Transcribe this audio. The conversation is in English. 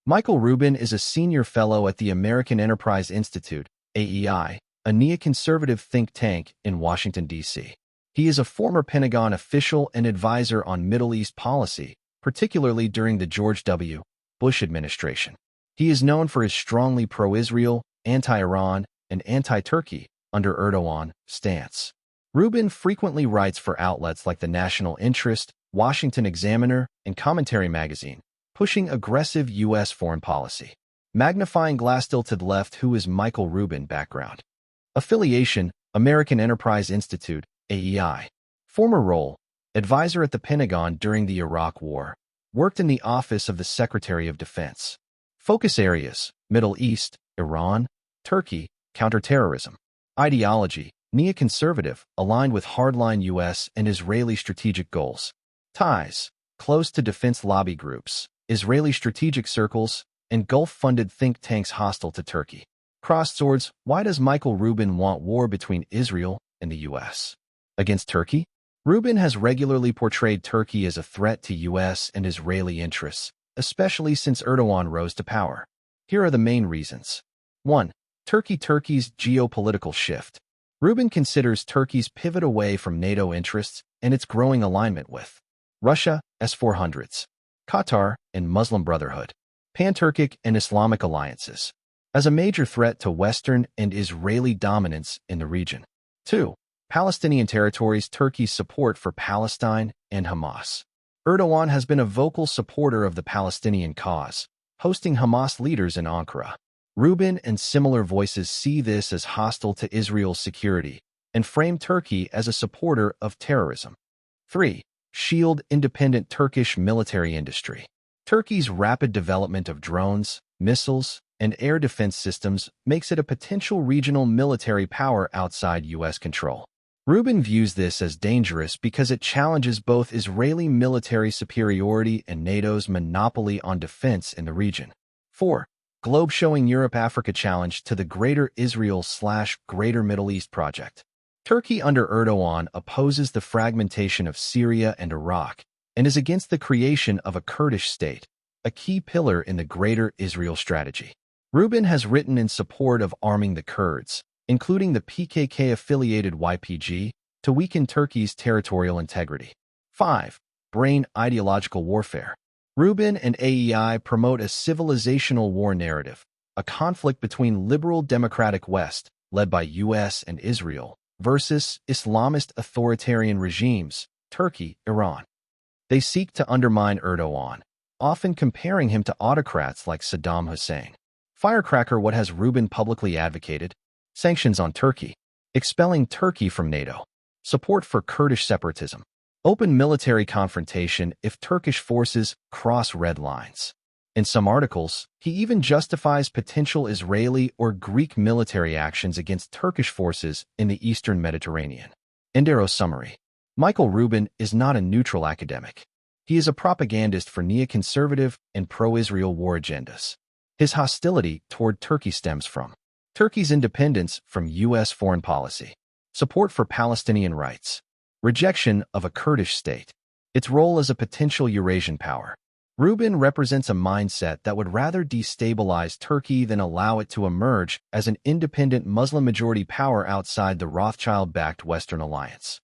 Michael Rubin is a senior fellow at the American Enterprise Institute, AEI, a neoconservative think tank in Washington, D.C. He is a former Pentagon official and advisor on Middle East policy, particularly during the George W. Bush administration. He is known for his strongly pro-Israel, anti-Iran, and anti-Turkey under Erdogan stance. Rubin frequently writes for outlets like the National Interest, Washington Examiner, and Commentary magazine, pushing aggressive U.S. foreign policy. Magnifying glass tilted left. Who is Michael Rubin? Background. Affiliation: American Enterprise Institute, AEI. Former role: advisor at the Pentagon during the Iraq War. Worked in the Office of the Secretary of Defense. Focus areas: Middle East, Iran, Turkey, counterterrorism. Ideology: neoconservative, aligned with hardline U.S. and Israeli strategic goals. Ties: close to defense lobby groups, Israeli strategic circles, and Gulf-funded think tanks hostile to Turkey. Crossed swords: why does Michael Rubin want war between Israel and the U.S. against Turkey? Rubin has regularly portrayed Turkey as a threat to U.S. and Israeli interests, especially since Erdogan rose to power. Here are the main reasons. 1. Turkey's geopolitical shift. Rubin considers Turkey's pivot away from NATO interests and its growing alignment with Russia, S-400s, Qatar, and Muslim Brotherhood, pan-Turkic and Islamic alliances, as a major threat to Western and Israeli dominance in the region. 2. Palestinian territories. Turkey's support for Palestine and Hamas. Erdogan has been a vocal supporter of the Palestinian cause, hosting Hamas leaders in Ankara. Rubin and similar voices see this as hostile to Israel's security and frame Turkey as a supporter of terrorism. 3. Shield independent Turkish military industry. Turkey's rapid development of drones, missiles, and air defense systems makes it a potential regional military power outside U.S. control. Rubin views this as dangerous because it challenges both Israeli military superiority and NATO's monopoly on defense in the region. 4. Globe showing Europe-Africa challenge to the Greater Israel/Greater Middle East project. Turkey under Erdogan opposes the fragmentation of Syria and Iraq and is against the creation of a Kurdish state, a key pillar in the Greater Israel strategy. Rubin has written in support of arming the Kurds, including the PKK-affiliated YPG, to weaken Turkey's territorial integrity. 5. Brain ideological warfare. Rubin and AEI promote a civilizational war narrative, a conflict between liberal democratic West, led by U.S. and Israel, versus Islamist authoritarian regimes, Turkey, Iran. They seek to undermine Erdogan, often comparing him to autocrats like Saddam Hussein. Firecracker. What has Rubin publicly advocated? Sanctions on Turkey. Expelling Turkey from NATO. Support for Kurdish separatism. Open military confrontation if Turkish forces cross red lines. In some articles, he even justifies potential Israeli or Greek military actions against Turkish forces in the Eastern Mediterranean. Endero summary. Michael Rubin is not a neutral academic. He is a propagandist for neoconservative and pro-Israel war agendas. His hostility toward Turkey stems from Turkey's independence from U.S. foreign policy, support for Palestinian rights, rejection of a Kurdish state, its role as a potential Eurasian power. Rubin represents a mindset that would rather destabilize Turkey than allow it to emerge as an independent Muslim-majority power outside the Rothschild-backed Western alliance.